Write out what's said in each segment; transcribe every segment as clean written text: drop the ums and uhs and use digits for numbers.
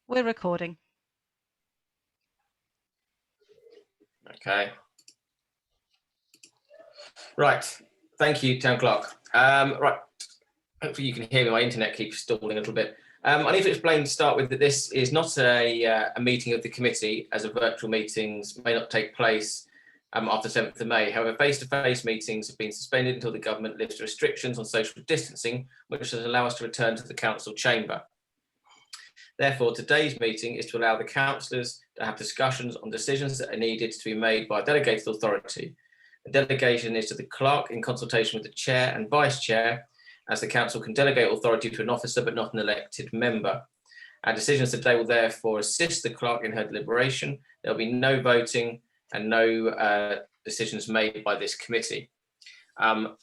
We're recording. Okay. Right. Thank you, Town Clerk. Right. Hopefully you can hear me. My internet keeps stalling a little bit. I need to explain to start with that this is not a meeting of the committee, as virtual meetings may not take place after 7th of May. However, face-to-face meetings have been suspended until the government lifts restrictions on social distancing, which will allow us to return to the council chamber. Therefore, today's meeting is to allow the councillors to have discussions on decisions that are needed to be made by delegated authority. The delegation is to the clerk in consultation with the chair and vice chair, as the council can delegate authority to an officer but not an elected member. Our decisions today will therefore assist the clerk in her deliberation. There will be no voting and no decisions made by this committee.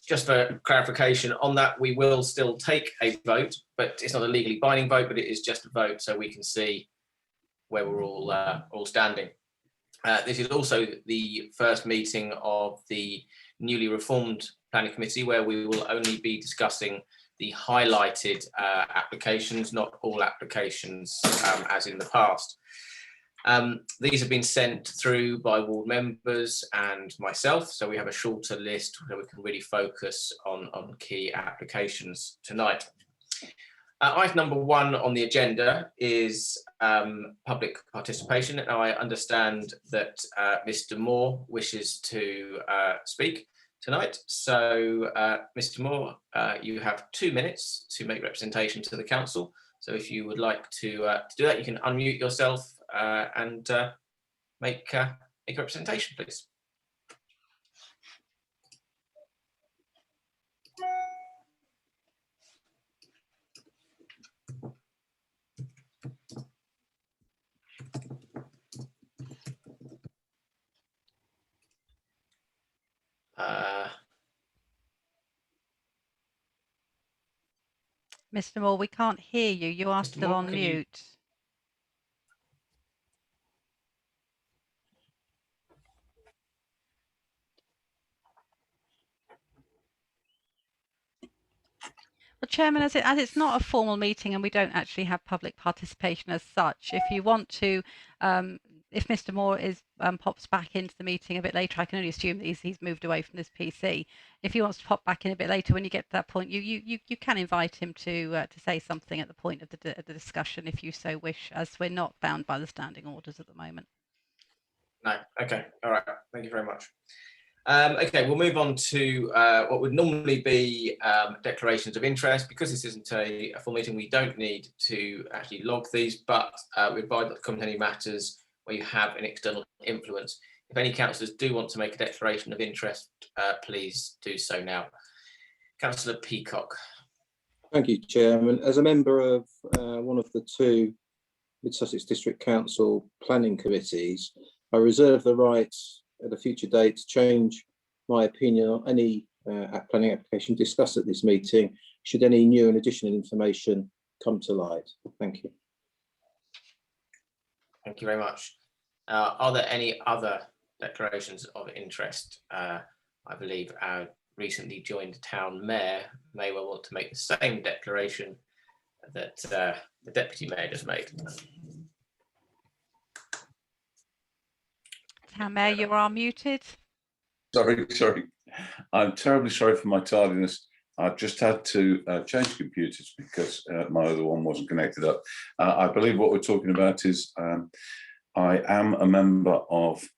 Just for clarification on that, we will still take a vote, but it's not a legally binding vote, but it is just a vote so we can see where we're all standing. This is also the first meeting of the newly reformed planning committee, where we will only be discussing the highlighted applications, not all applications as in the past. These have been sent through by ward members and myself, so we have a shorter list where we can really focus on key applications tonight. Item number 1 on the agenda is public participation. Now, I understand that Mr. Moore wishes to speak tonight. So, Mr. Moore, you have 2 minutes to make representation to the council. So if you would like to do that, you can unmute yourself and make a representation, please. Mr. Moore, we can't hear you. You are still on mute. Well, Chairman, as it's not a formal meeting and we don't actually have public participation as such, if you want to, if Mr. Moore pops back into the meeting a bit later, I can only assume that he's moved away from this PC. If he wants to pop back in a bit later, when you get to that point, you can invite him to say something at the point of the discussion, if you so wish, as we're not bound by the standing orders at the moment. No, okay, all right, thank you very much. Okay, we'll move on to what would normally be declarations of interest. Because this isn't a full meeting, we don't need to actually log these, but we advise not to comment on any matters where you have an external influence. If any councillors do want to make a declaration of interest, please do so now. Councillor Peacock. Thank you, Chairman. As a member of one of the 2 Mid Sussex District Council planning committees, I reserve the right at a future date to change my opinion on any planning application discussed at this meeting, should any new and additional information come to light. Thank you. Thank you very much. Are there any other declarations of interest? I believe our recently joined town mayor may well want to make the same declaration that the deputy mayor just made. Town Mayor, you are muted. Sorry. I'm terribly sorry for my tardiness. I've just had to change computers because my other one wasn't connected up. I believe what we're talking about is I am a member of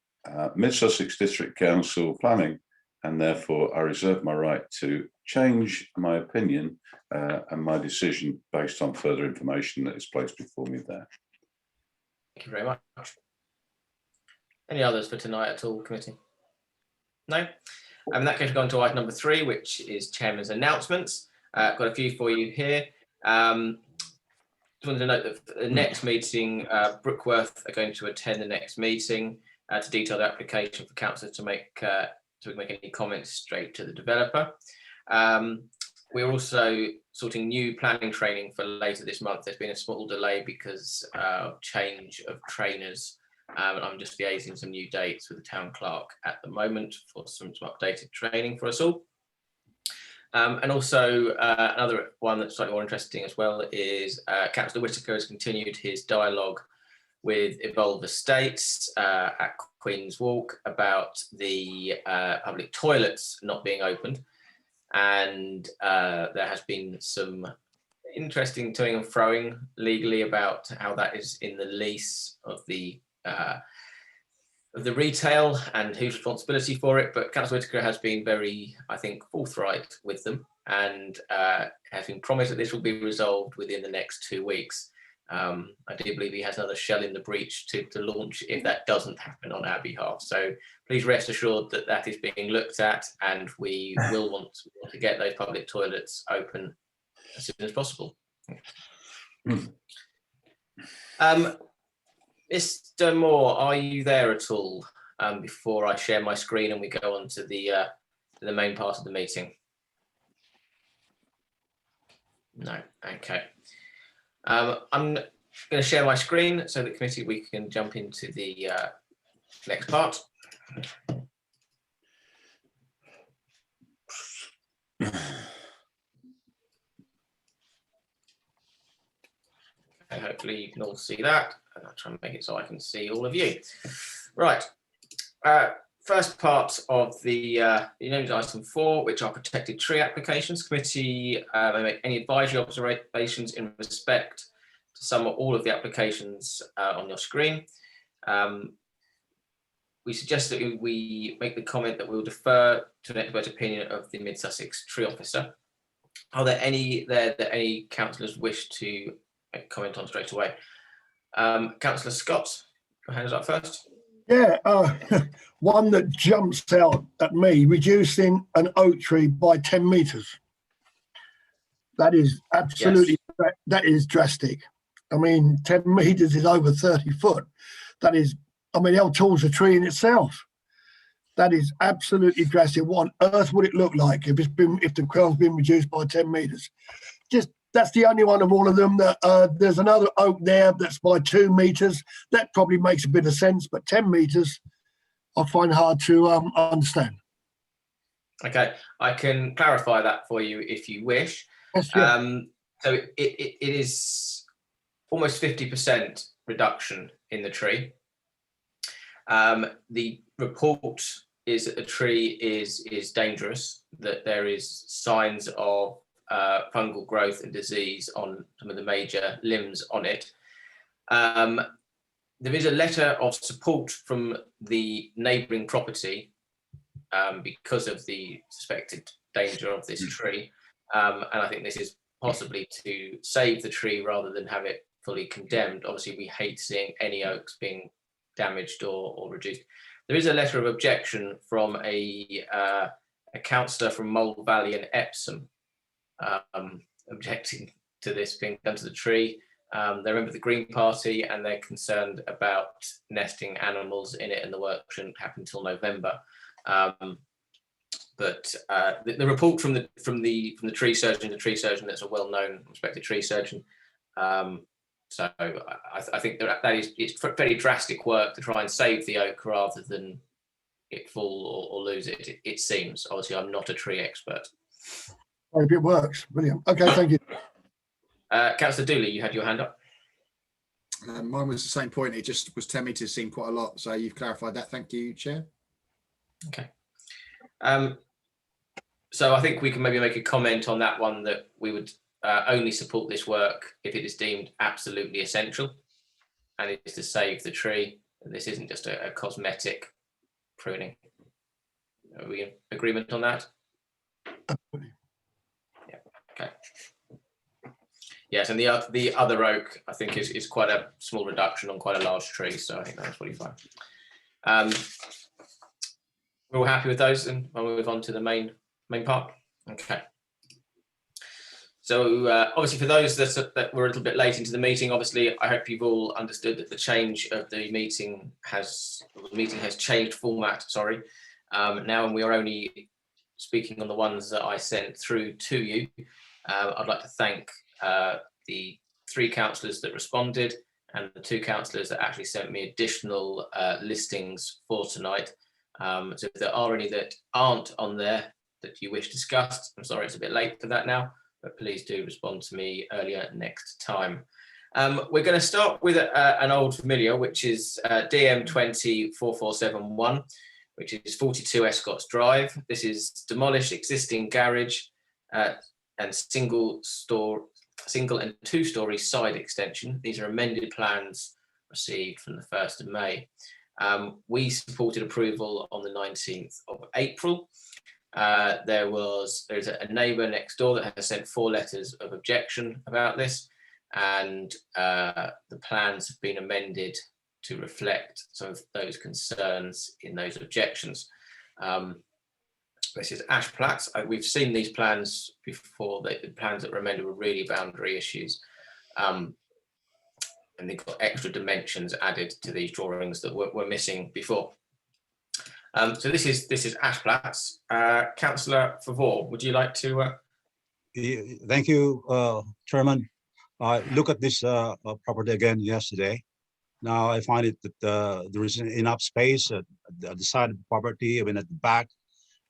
Mid Sussex District Council Planning, and therefore I reserve my right to change my opinion and my decision based on further information that is placed before me there. Thank you very much. Any others for tonight at all, committee? No? In that case, we've gone to item number 3, which is Chairman's announcements. Got a few for you here. Just wanted to note that the next meeting, Brookworth are going to attend the next meeting to detail the application for councillors to make any comments straight to the developer. We're also sorting new planning training for later this month. There's been a small delay because of change of trainers. I'm just liaising some new dates with the town clerk at the moment for some updated training for us all. And also another one that's slightly more interesting as well is Councillor Whitaker has continued his dialogue with Evolve Estates at Queen's Walk about the public toilets not being opened. And there has been some interesting toing and froing legally about how that is in the lease of the retail and whose responsibility for it. But Councillor Whitaker has been very, I think, forthright with them and has been promised that this will be resolved within the next 2 weeks. I do believe he has another shell in the breach to launch if that doesn't happen on our behalf. So please rest assured that that is being looked at, and we will want to get those public toilets open as soon as possible. Mr. Moore, are you there at all before I share my screen and we go on to the main part of the meeting? No, okay. I'm going to share my screen so that committee we can jump into the next part. And hopefully you can all see that. And I'll try and make it so I can see all of you. Right. First part of the item 4, which are protected tree applications. Committee may make any advisory observations in respect to some or all of the applications on your screen. We suggest that we make the comment that we will defer to an expert opinion of the Mid Sussex Tree Officer. Are there any that any councillors wish to comment on straight away? Councillor Scott, your hand is up first. Yeah, one that jumps out at me, reducing an oak tree by 10 metres. That is absolutely, yes. That is drastic. I mean, 10 metres is over 30 foot. That is, I mean, how tall is a tree in itself? That is absolutely drastic. What on earth would it look like if the crown's been reduced by 10 metres? Just, that's the only one of all of them that there's another oak there that's by 2 metres. That probably makes a bit of sense, but 10 metres I find hard to understand. Okay, I can clarify that for you if you wish. Yes, yeah. So it is almost 50% reduction in the tree. The report is that the tree is dangerous, that there is signs of fungal growth and disease on some of the major limbs on it. There is a letter of support from the neighbouring property because of the suspected danger of this tree. And I think this is possibly to save the tree rather than have it fully condemned. Obviously, we hate seeing any oaks being damaged or reduced. There is a letter of objection from a councillor from Mole Valley and Epsom objecting to this being done to the tree. They're a member of the Green Party and they're concerned about nesting animals in it, and the work shouldn't happen until November. But the report from the tree surgeon, that's a well-known, respected tree surgeon. So I think that is, it's very drastic work to try and save the oak rather than it fall or lose it. It seems. Obviously, I'm not a tree expert. I hope it works. Brilliant. Okay, thank you. Councillor Dooley, you had your hand up. Mine was the same point. It just was 10 metres seemed quite a lot. So you've clarified that. Thank you, Chair. Okay. So I think we can maybe make a comment on that one, that we would only support this work if it is deemed absolutely essential and it is to save the tree. This isn't just a cosmetic pruning. Are we in agreement on that? Yeah. Okay. Yes, and the other oak, I think, is quite a small reduction on quite a large tree, so I think that's pretty fine. We're all happy with those, and we'll move on to the main part. Okay. So obviously, for those that were a little bit late into the meeting, obviously, I hope you've all understood that the change of the meeting has changed format. Sorry. Now, and we are only speaking on the ones that I sent through to you. I'd like to thank the 3 councillors that responded and the 2 councillors that actually sent me additional listings for tonight. So if there are any that aren't on there that you wish discussed. I'm sorry it's a bit late for that now, but please do respond to me earlier next time. We're going to start with an old familiar, which is DM204471, which is 42 Escotts Drive. This is demolished existing garage and single and two-storey side extension. These are amended plans received from the 1st of May. We supported approval on the 19th of April. There's a neighbour next door that has sent 4 letters of objection about this, and the plans have been amended to reflect some of those concerns in those objections. This is Ash Platts. We've seen these plans before. The plans that were amended were really boundary issues. And they've got extra dimensions added to these drawings that were missing before. So this is Ash Platts. Councillor Favor, would you like to? Thank you, Chairman. I look at this property again yesterday. Now I find it that there is enough space at the side of the property, even at the back,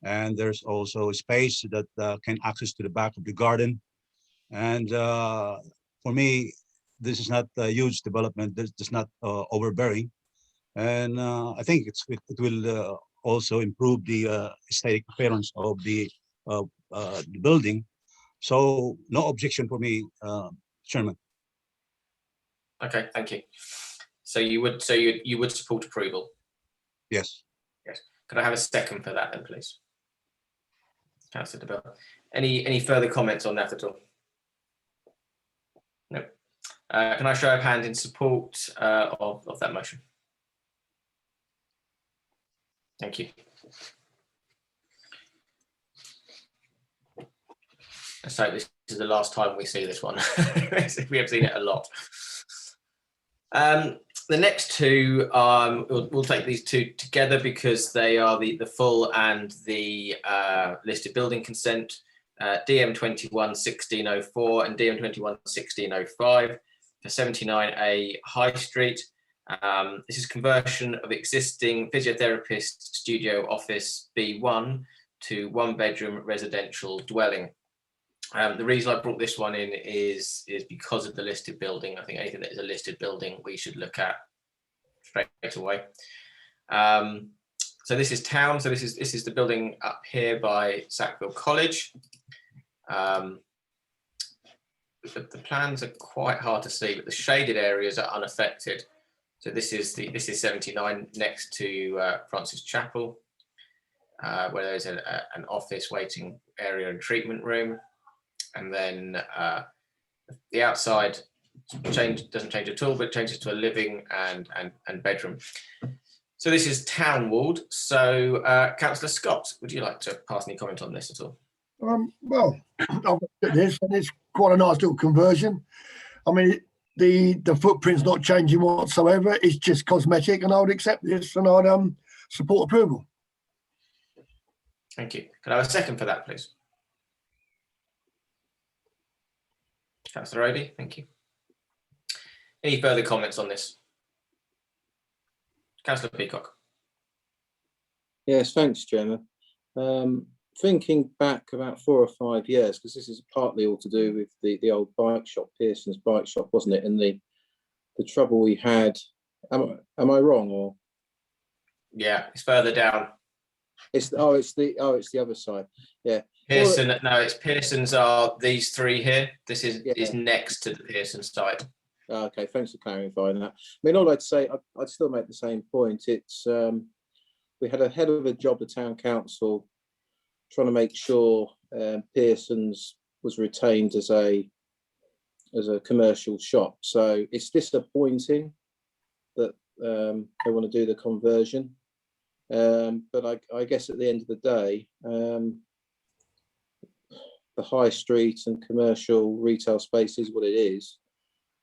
and there's also space that can access to the back of the garden. And for me, this is not a huge development. This is not overbearing, and I think it will also improve the aesthetic appearance of the building. So no objection for me, Chairman. Okay, thank you. So you would support approval? Yes. Yes. Could I have a second for that then, please? Councillor de Bell. Any further comments on that at all? No. Can I show of hand in support of that motion? Thank you. So this is the last time we see this one. We have seen it a lot. The next two, we'll take these two together because they are the full and the listed building consent, DM21-1604 and DM21-1605 for 79A High Street. This is conversion of existing physiotherapist studio office B1 to 1-bedroom residential dwelling. The reason I brought this one in is because of the listed building. I think anything that is a listed building we should look at straight away. So this is town. So this is the building up here by Sackville College. The plans are quite hard to see, but the shaded areas are unaffected. So this is 79 next to Francis Chapel, where there's an office waiting area and treatment room. And then the outside doesn't change at all, but changes to a living and bedroom. So this is town ward. So Councillor Scott, would you like to pass any comment on this at all? Well, I've looked at this and it's quite a nice little conversion. I mean, the footprint's not changing whatsoever. It's just cosmetic, and I would accept this and I'd support approval. Thank you. Can I have a second for that, please? Councillor Odie, thank you. Any further comments on this? Councillor Peacock. Yes, thanks, Chairman. Thinking back about 4 or 5 years, because this is partly all to do with the old bike shop, Pearson's bike shop, wasn't it? And the trouble we had. Am I wrong or? Yeah, it's further down. It's the other side. Yeah. Pearson. No, it's Pearson's are these three here. This is next to the Pearson site. Okay, thanks for clarifying that. I mean, all I'd say, I'd still make the same point. It's we had a head of a job, the town council, trying to make sure Pearson's was retained as a commercial shop. So it's disappointing that they want to do the conversion. But I guess at the end of the day, the high street and commercial retail space is what it is.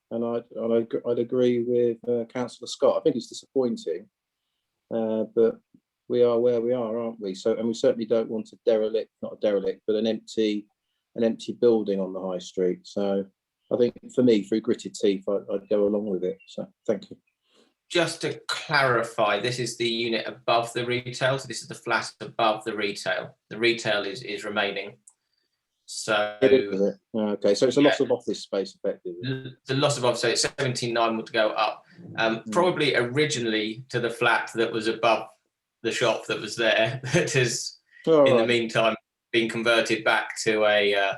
And I'd agree with Councillor Scott. I think it's disappointing, but we are where we are, aren't we? So, and we certainly don't want a derelict, not a derelict, but an empty building on the high street. So I think for me, through gritted teeth, I'd go along with it. So thank you. just to clarify, this is the unit above the retail. So this is the flat above the retail. The retail is remaining. So okay, so it's a loss of office space effectively. The loss of office, so it's 79 would go up. Probably originally to the flat that was above the shop that was there, that has the meantime been converted back to a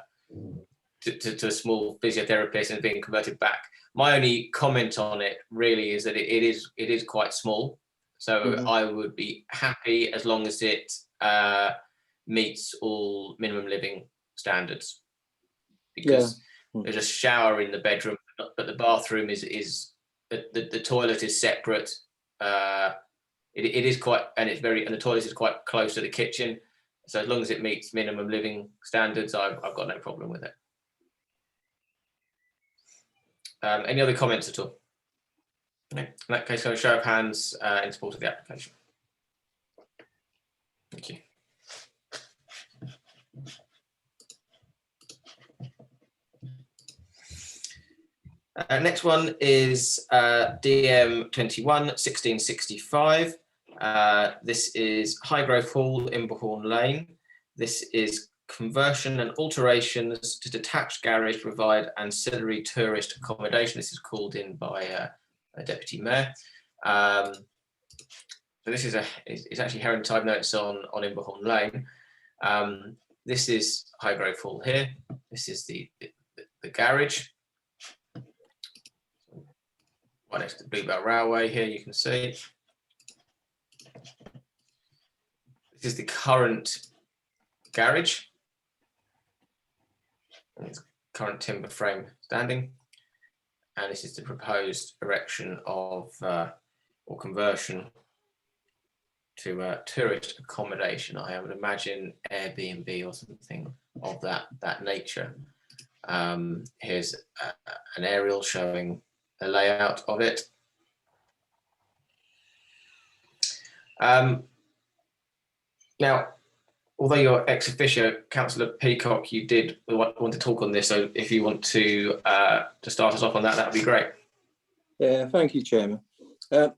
to a small physiotherapist and being converted back. My only comment on it really is that it is quite small. So I would be happy as long as it meets all minimum living standards, because there's a shower in the bedroom, but the bathroom is the toilet is separate. It is quite, and the toilet is quite close to the kitchen. So as long as it meets minimum living standards, I've got no problem with it. Any other comments at all? No. In that case, a show of hands in support of the application. Thank you. Next one is DM 21 1665. This is Highgrove Hall, Imberhorn Lane. This is conversion and alterations to detached garage to provide ancillary tourist accommodation. This is called in by a deputy mayor. So this is it's actually Heron Tide Notes on Imberhorn Lane. This is Highgrove Hall here. This is the garage. Right next to the Bluebell Railway here, you can see. This is the current garage. And it's current timber frame standing. And this is the proposed erection of or conversion to tourist accommodation. I would imagine Airbnb or something of that nature. Here's an aerial showing a layout of it. Now, although you're ex officio, Councillor Peacock, you did want to talk on this. So if you want to start us off on that, that would be great. Yeah, thank you, Chairman. I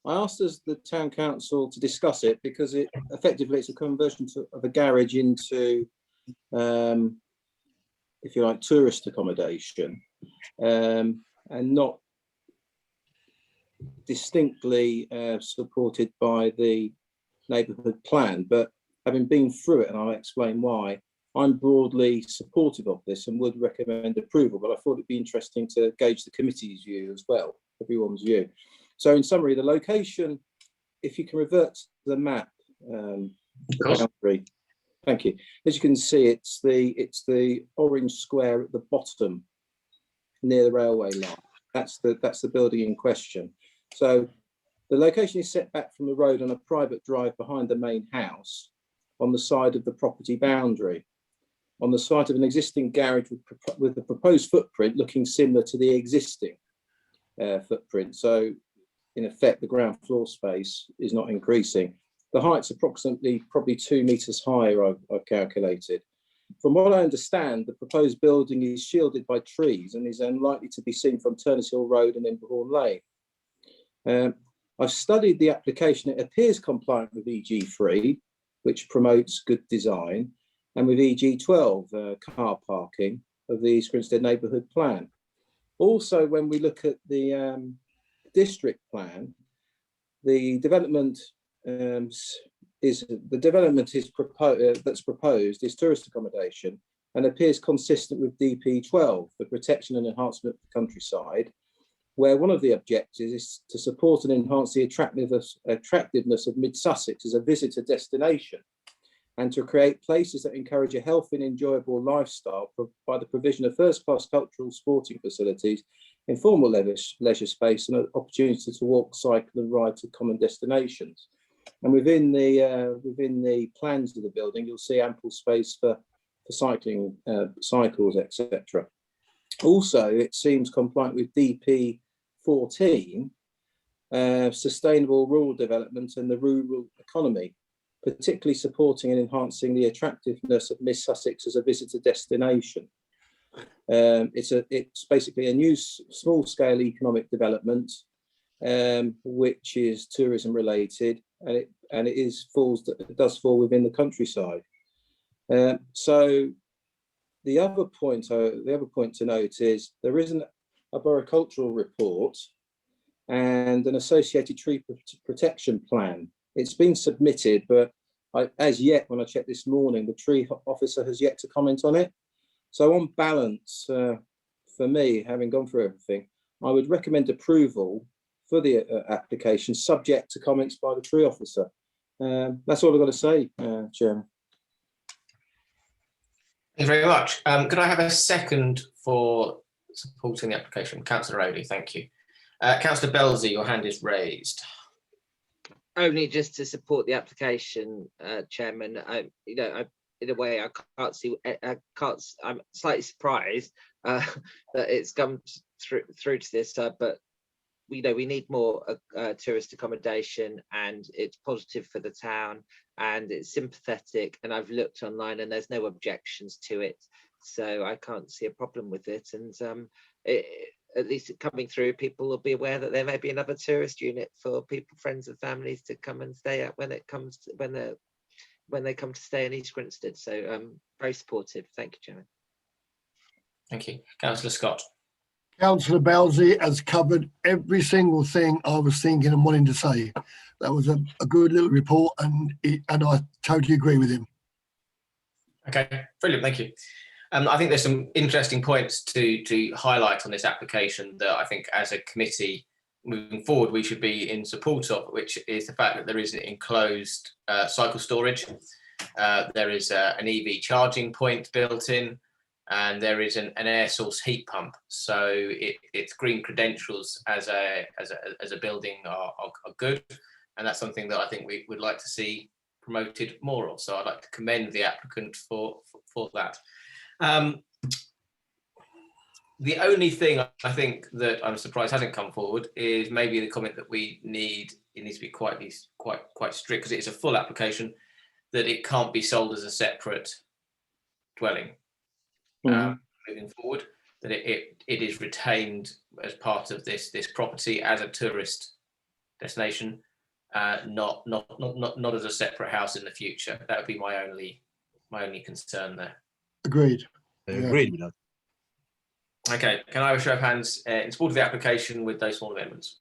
asked us the Town Council to discuss it because it effectively it's a conversion of a garage into, if you like, tourist accommodation, and not distinctly supported by the neighbourhood plan. But having been through it, and I'll explain why, I'm broadly supportive of this and would recommend approval. But I thought it'd be interesting to gauge the committee's view as well, everyone's view. So in summary, the location, if you can revert to the map, thank you. As you can see, it's the orange square at the bottom near the railway line. That's the building in question. So the location is set back from the road on a private drive behind the main house on the side of the property boundary, on the site of an existing garage with the proposed footprint looking similar to the existing footprint. So in effect, the ground floor space is not increasing. The height's approximately probably 2 meters higher, I've calculated. From what I understand, the proposed building is shielded by trees and is unlikely to be seen from Turners Hill Road and Imberhorn Lane. I've studied the application. It appears compliant with EG3, which promotes good design, and with EG12, car parking of the East Grinstead Neighbourhood Plan. Also, when we look at the district plan, the development that's proposed is tourist accommodation and appears consistent with DP12, the protection and enhancement of the countryside, where one of the objectives is to support and enhance the attractiveness of Mid Sussex as a visitor destination, and to create places that encourage a healthy and enjoyable lifestyle by the provision of first-class cultural sporting facilities, informal leisure space, and an opportunity to walk, cycle, and ride to common destinations. And within the plans of the building, you'll see ample space for cycling, cycles, etc. Also, it seems compliant with DP14, sustainable rural development and the rural economy, particularly supporting and enhancing the attractiveness of Mid Sussex as a visitor destination. It's basically a new small-scale economic development which is tourism related, and it does fall within the countryside. So the other point to note is there isn't a borocultural report and an associated tree protection plan. It's been submitted, but as yet, when I checked this morning, the tree officer has yet to comment on it. So on balance, for me, having gone through everything, I would recommend approval for the application, subject to comments by the tree officer. That's all I've got to say, Chairman. Thank you very much. Could I have a second for supporting the application? Councillor Rowley, thank you. Councillor Belzy, your hand is raised. Only just to support the application, Chairman. In a way, I'm slightly surprised that it's come through to this, but we need more tourist accommodation, and it's positive for the town, and it's sympathetic. And I've looked online, and there's no objections to it, so I can't see a problem with it. And at least coming through, people will be aware that there may be another tourist unit for people, friends, and families to come and stay at when they come to stay in East Grinstead. So very supportive. Thank you, Chairman. Thank you. Councillor Scott. Councillor Belzy has covered every single thing I was thinking and wanting to say. That was a good little report, and I totally agree with him. Okay, brilliant. Thank you. I think there's some interesting points to highlight on this application that I think as a committee moving forward we should be in support of, which is the fact that there is an enclosed cycle storage. There is an EV charging point built in, and there is an air source heat pump. So its green credentials as a building are good, and that's something that I think we would like to see promoted more of. So I'd like to commend the applicant for that. The only thing I think that I'm surprised hasn't come forward is maybe the comment that it needs to be quite strict, because it is a full application, that it can't be sold as a separate dwelling. Moving forward, that it is retained as part of this property as a tourist destination, not as a separate house in the future. That would be my only concern there. Agreed. I agree with that. Okay, can I have a show of hands in support of the application with those small amendments?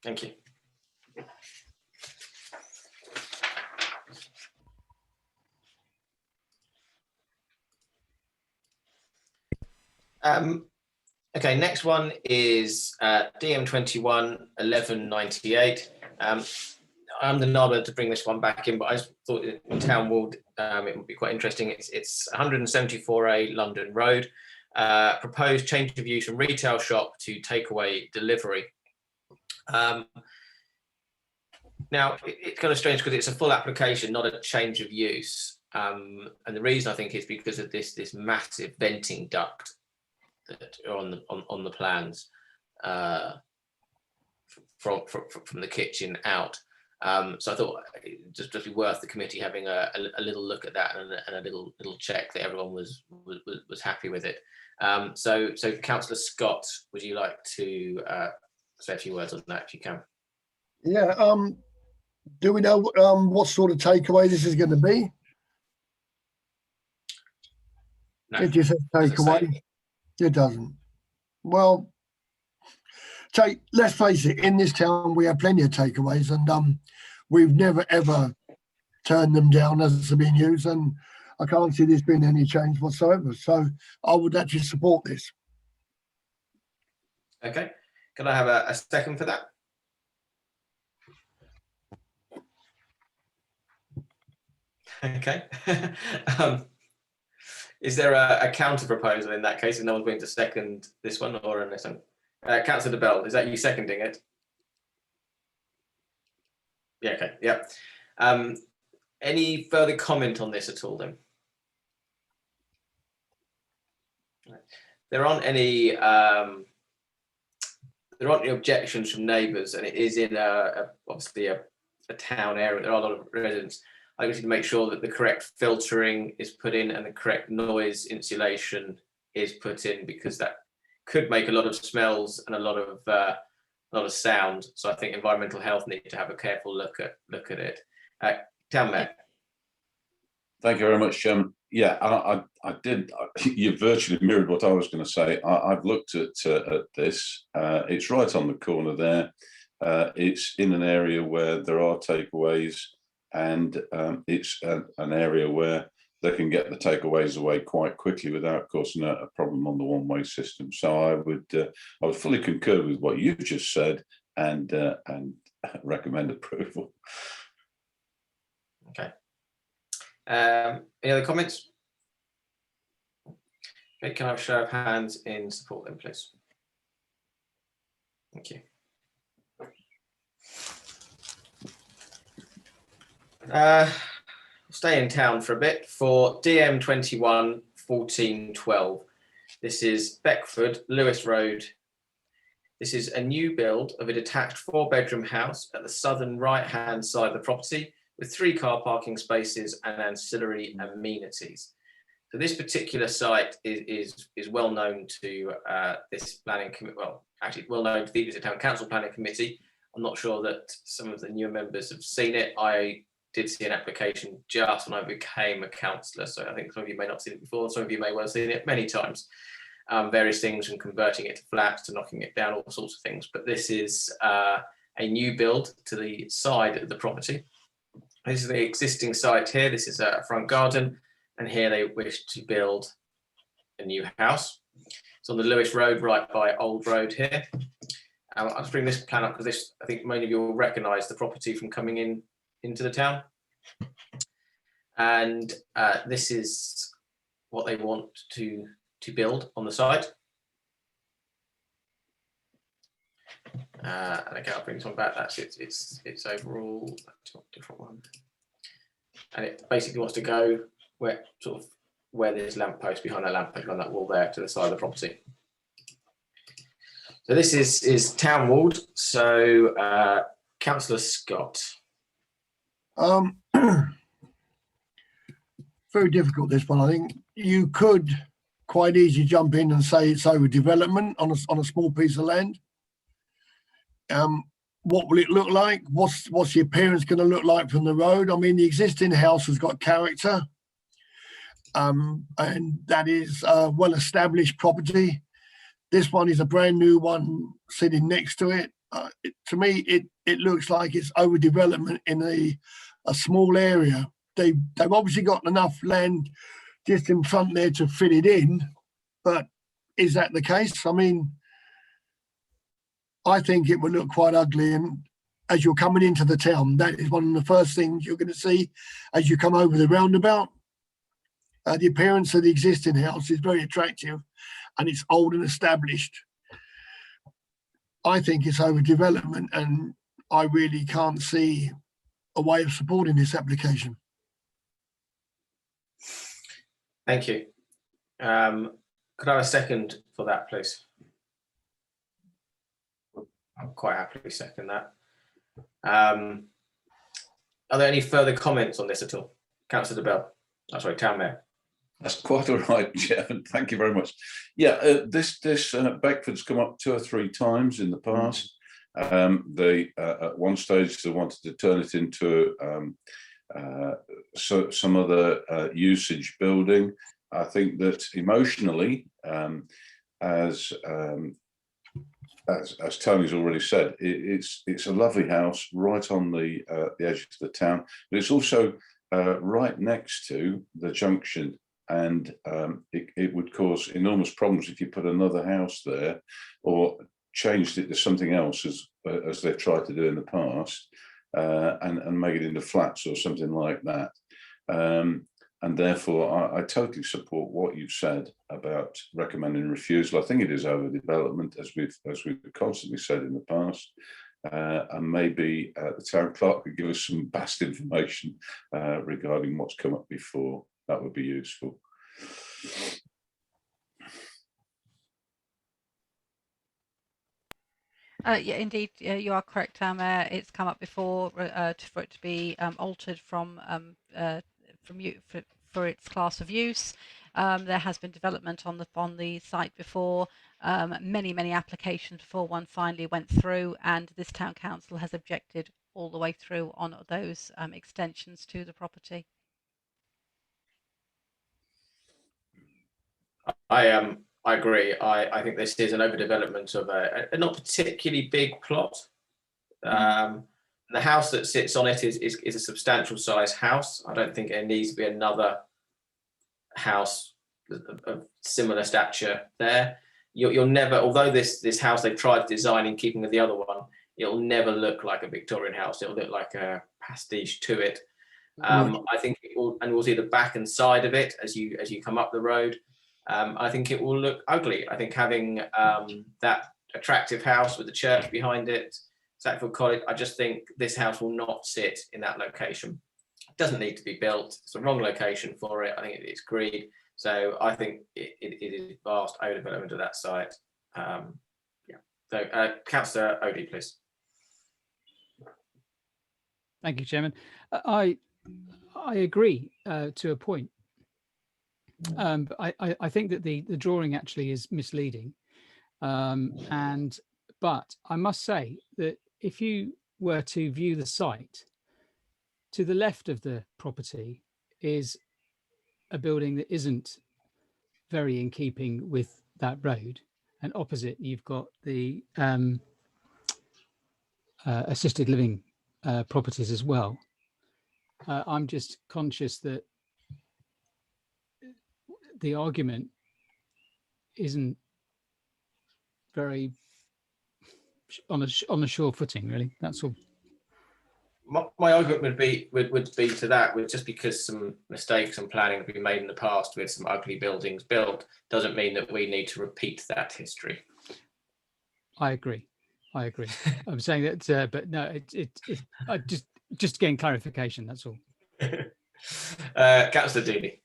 Thank you. Okay, next one is DM21 1198. I'm the nodder to bring this one back in, but I thought in Town Ward it would be quite interesting. It's 174A London Road. Proposed change of use from retail shop to takeaway delivery. Now, it's kind of strange because it's a full application, not a change of use. And the reason I think is because of this massive venting duct that are on the plans from the kitchen out. So I thought it'd just be worth the committee having a little look at that and a little check that everyone was happy with it. So Councillor Scott, would you like to say a few words on that if you can? Yeah. Do we know what sort of takeaway this is going to be? No, it just says takeaway. It doesn't. Well, let's face it, in this town we have plenty of takeaways, and we've never ever turned them down as they're being used, and I can't see this being any change whatsoever. So I would actually support this. Okay, can I have a second for that? Okay. Is there a counter proposal in that case if no one's going to second this one, or unless Councillor Bell, is that you seconding it? Yeah, okay, yeah. Any further comment on this at all then? There aren't any objections from neighbours, and it is in obviously a town area. There are a lot of residents. I just need to make sure that the correct filtering is put in and the correct noise insulation is put in, because that could make a lot of smells and a lot of sound. So I think environmental health need to have a careful look at it. Town Mayor. Thank you very much, Chairman. Yeah, I did. You virtually mirrored what I was going to say. I've looked at this. It's right on the corner there. It's in an area where there are takeaways, and it's an area where they can get the takeaways away quite quickly without causing a problem on the one-way system. So I would fully concur with what you've just said and recommend approval. Okay. Any other comments? Okay, can I have a show of hands in support then, please? Thank you. Stay in town for a bit for DM 21 14 12. This is Beckford, Lewis Road. This is a new build of a detached 4-bedroom house at the southern right-hand side of the property with 3 car parking spaces and ancillary amenities. So this particular site is well known to this planning committee. Well, actually, well known to the Town Council Planning Committee. I'm not sure that some of the newer members have seen it. I did see an application just when I became a councillor, so I think some of you may not have seen it before. Some of you may well have seen it many times. Various things from converting it to flats to knocking it down, all sorts of things. But this is a new build to the side of the property. This is the existing site here. This is a front garden, and here they wish to build a new house. It's on the Lewis Road, right by Old Road here. I'll just bring this plan up because this, I think many of you will recognise the property from coming into the town. And this is what they want to build on the site. And again, I'll bring this one back. That's it's overall a different one. And it basically wants to go where there's lamppost, behind that lamppost on that wall there to the side of the property. So this is town walled. So Councillor Scott. Very difficult, this one. I think you could quite easily jump in and say it's overdevelopment on a small piece of land. What will it look like? What's the appearance going to look like from the road? I mean, the existing house has got character, and that is a well-established property. This one is a brand new one sitting next to it. To me, it looks like it's overdevelopment in a small area. They've obviously got enough land just in front there to fit it in, but is that the case? I mean, I think it would look quite ugly, and as you're coming into the town, that is one of the first things you're going to see as you come over the roundabout. The appearance of the existing house is very attractive, and it's old and established. I think it's overdevelopment, and I really can't see a way of supporting this application. Thank you. Could I have a second for that, please? I'll quite happily second that. Are there any further comments on this at all? Councillor Bell. Oh, sorry, Town Mayor. That's quite all right, Chairman. Thank you very much. Yeah, this Beckford's come up 2 or 3 times in the past. They at one stage they wanted to turn it into some other usage building. I think that emotionally, as Tony's already said, it's a lovely house right on the edge of the town, but it's also right next to the junction, and it would cause enormous problems if you put another house there or changed it to something else, as they've tried to do in the past, and make it into flats or something like that. And therefore, I totally support what you've said about recommending refusal. I think it is overdevelopment, as we've constantly said in the past. And maybe the town clerk could give us some vast information regarding what's come up before. That would be useful. Yeah, indeed, you are correct, it's come up before for it to be altered from for its class of use. There has been development on the site before. Many applications before one finally went through, and this town council has objected all the way through on those extensions to the property. I agree. I think this is an overdevelopment of a not particularly big plot. The house that sits on it is a substantial size house. I don't think it needs to be another house of similar stature there. You'll never, although this house they've tried to design in keeping with the other one, it'll never look like a Victorian house. It'll look like a pastiche to it. I think it will, and we'll see the back and side of it as you come up the road. I think it will look ugly. I think having that attractive house with the church behind it, Sackville College, I just think this house will not sit in that location. It doesn't need to be built. It's the wrong location for it. I think it's greed. So I think it is vast overdevelopment of that site. Yeah. So Councillor Odie, please. Thank you, Chairman. I agree to a point. But I think that the drawing actually is misleading. But I must say that if you were to view the site, to the left of the property is a building that isn't very in keeping with that road, and opposite you've got the assisted living properties as well. I'm just conscious that the argument isn't very on a sure footing, really. That's all. My argument would be to that, with just because some mistakes and planning have been made in the past with some ugly buildings built, doesn't mean that we need to repeat that history. I agree. I'm saying that, but no, I just getting clarification. That's all. Councillor Deaney.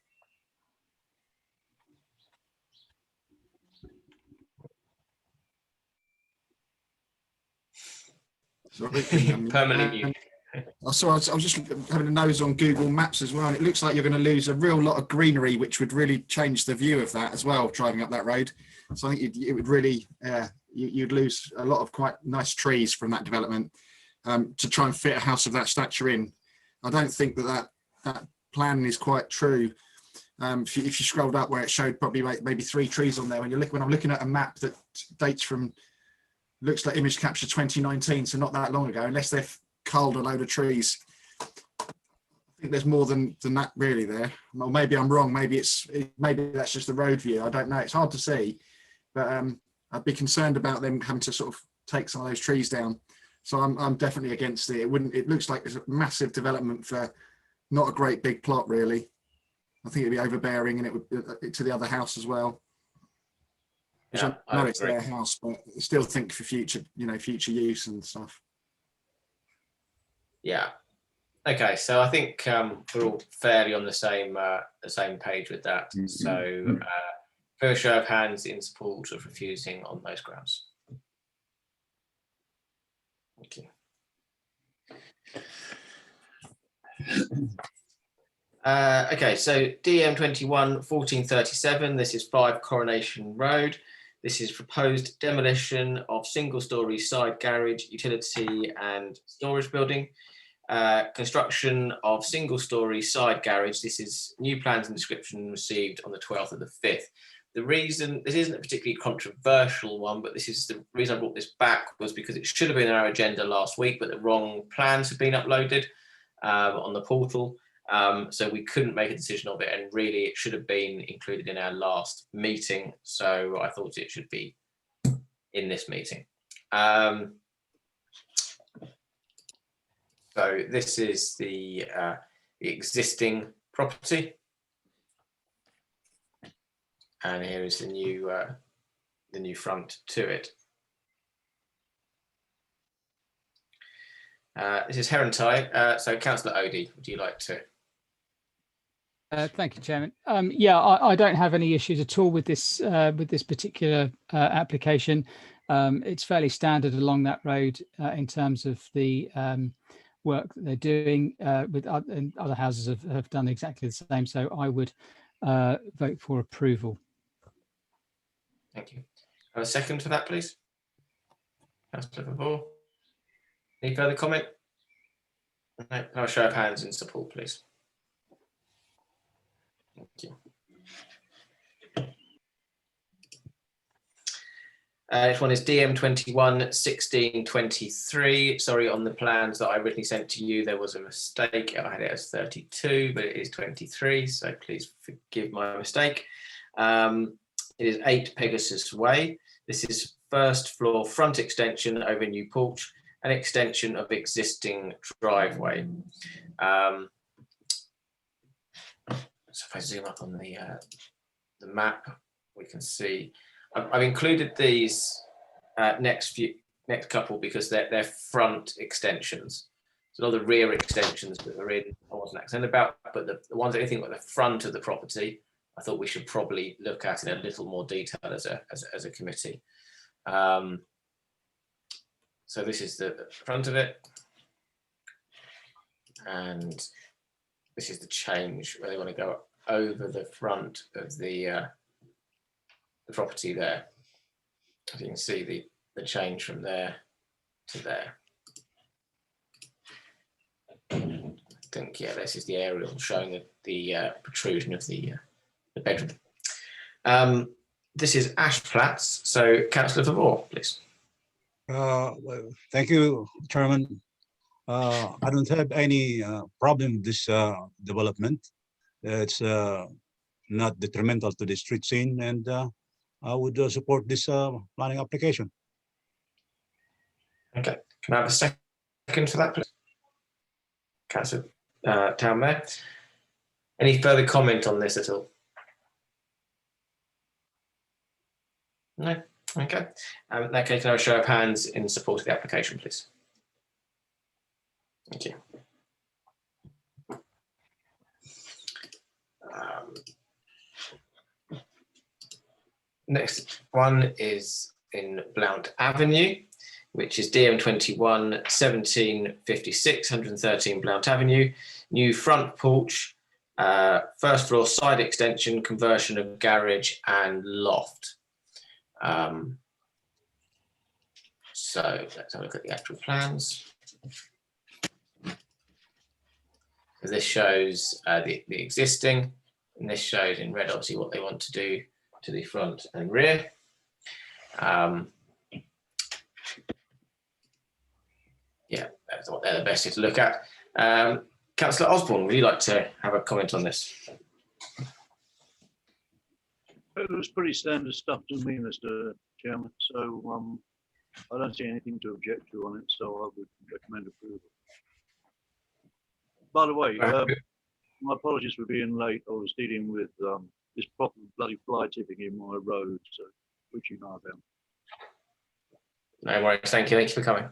Sorry, Permanently mute. I was just having a nose on Google Maps as well, and it looks like you're going to lose a real lot of greenery, which would really change the view of that as well, driving up that road. So I think it would really, you'd lose a lot of quite nice trees from that development to try and fit a house of that stature in. I don't think that plan is quite true. If you scrolled up where it showed probably maybe 3 trees on there, when I'm looking at a map that dates from, looks like image capture 2019, so not that long ago, unless they've culled a load of trees. I think there's more than that really there. Or maybe I'm wrong. Maybe that's just the road view. I don't know. It's hard to see, but I'd be concerned about them having to sort of take some of those trees down. So I'm definitely against it. It looks like it's a massive development for not a great big plot really. I think it'd be overbearing, and it would to the other house as well. Yeah, I know it's their house, but I still think for future use and stuff. Yeah. Okay, so I think we're all fairly on the same page with that. So, first show of hands in support of refusing on those grounds. Thank you. Okay, so DM21 1437. This is 5 Coronation Road. This is proposed demolition of single-storey side garage, utility and storage building. Construction of single-storey side garage. This is new plans and description received on the 12th of the 5th. The reason, this isn't a particularly controversial one, but this is the reason I brought this back was because it should have been on our agenda last week, but the wrong plans have been uploaded on the portal. So we couldn't make a decision of it, and really it should have been included in our last meeting. So I thought it should be in this meeting. So this is the existing property, and here is the new front to it. This is Herentide. So Councillor Odie, would you like to? Thank you, Chairman. Yeah, I don't have any issues at all with this particular application. It's fairly standard along that road in terms of the work that they're doing and other houses have done exactly the same. So I would vote for approval. Thank you. Have a second to that, please? Councillor Vavor. Any further comment? No, can I show of hands in support, please? Thank you. This one is DM 21 1623. Sorry, on the plans that I originally sent to you, there was a mistake. I had it as 32, but it is 23. So please forgive my mistake. It is 8 Pegasus Way. This is first floor front extension over new porch, an extension of existing driveway. So if I zoom up on the map, we can see. I've included these next couple because they're front extensions. So not the rear extensions that are in, I wasn't concerned about, but the ones that I think were the front of the property, I thought we should probably look at in a little more detail as a committee. So this is the front of it, and this is the change where they want to go over the front of the property there. As you can see, the change from there to there. I think, yeah, this is the aerial showing the protrusion of the bedroom. This is Ash Flats. So, Councillor Vavor, please. Well, thank you, Chairman. I don't have any problem with this development. It's not detrimental to the street scene, and I would support this planning application. Okay, can I have a second for that, please? Councillor Town Mayor. Any further comment on this at all? No? Okay. In that case, can I have a show of hands in support of the application, please? Thank you. Next one is in Blount Avenue, which is DM 21 1756, 113 Blount Avenue. New front porch, first floor side extension, conversion of garage and loft. So let's have a look at the actual plans. So this shows the existing, and this shows in red obviously what they want to do to the front and rear. Yeah, that's what they're the best to look at. Councillor Osborne, would you like to have a comment on this? It was pretty standard stuff to me, Mr. Chairman, so I don't see anything to object to on it, so I would recommend approval. By the way, my apologies for being late. I was dealing with this proper bloody fly tipping in my road, so which you know about. No worries, thank you for coming.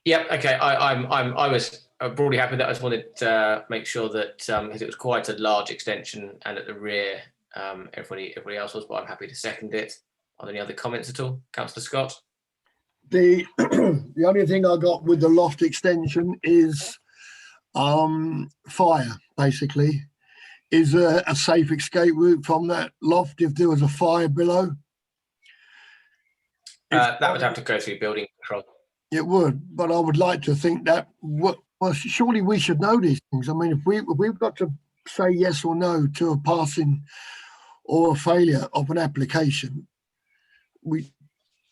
Yep, okay, I was broadly happy with that. I just wanted to make sure that because it was quite a large extension, and at the rear everybody else was, but I'm happy to second it. Are there any other comments at all? Councillor Scott? The the only thing I got with the loft extension is fire, basically. Is a safe escape route from that loft if there was a fire below? That would have to go through building control. It would, but I would like to think that, well, surely we should know these things. I mean, if we've got to say yes or no to a passing or a failure of an application,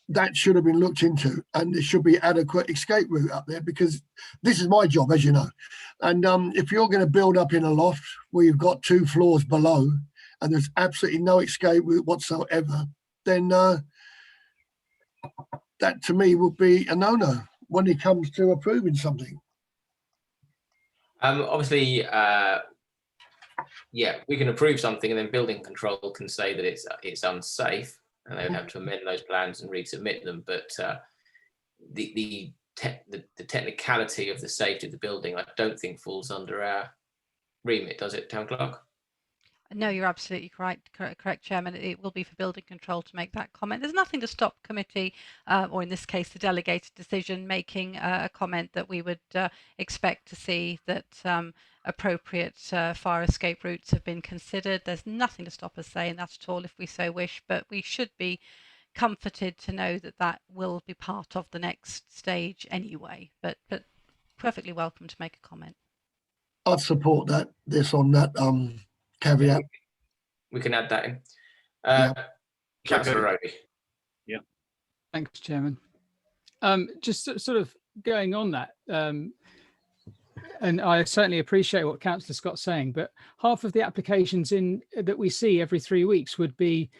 that should have been looked into, and there should be adequate escape route up there, because this is my job, as you know. And if you're going to build up in a loft where you've got 2 floors below and there's absolutely no escape route whatsoever, then that to me would be a no-no when it comes to approving something. Obviously, yeah, we can approve something and then building control can say that it's unsafe, and they would have to amend those plans and resubmit them. But the technicality of the safety of the building, I don't think falls under our remit, does it, Town Clerk? No, you're absolutely correct, Chairman. It will be for building control to make that comment. There's nothing to stop committee, or in this case, the delegated decision, making a comment that we would expect to see that appropriate fire escape routes have been considered. There's nothing to stop us saying that at all if we so wish, but we should be comforted to know that that will be part of the next stage anyway. But perfectly welcome to make a comment. I'd support this on that caveat. We can add that in. Yeah. Councillor Rowley. Thanks, Chairman. Just sort of going on that, and I certainly appreciate what Councillor Scott's saying, but half of the applications that we see every 3 weeks would be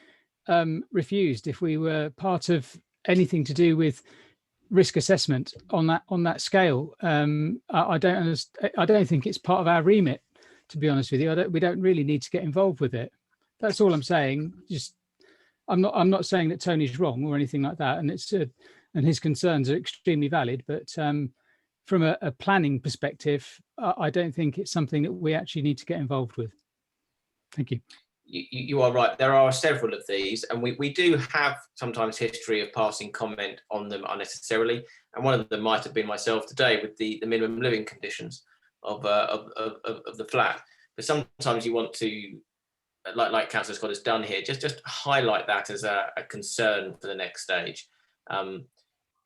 refused if we were part of anything to do with risk assessment on that scale. I don't think it's part of our remit, to be honest with you. We don't really need to get involved with it. That's all I'm saying. I'm not saying that Tony's wrong or anything like that, and and his concerns are extremely valid. But from a planning perspective, I don't think it's something that we actually need to get involved with. Thank you. You are right. There are several of these, and we do have sometimes history of passing comment on them unnecessarily. And one of them might have been myself today with the minimum living conditions of the flat. But sometimes you want to, like Councillor Scott has done here, just highlight that as a concern for the next stage.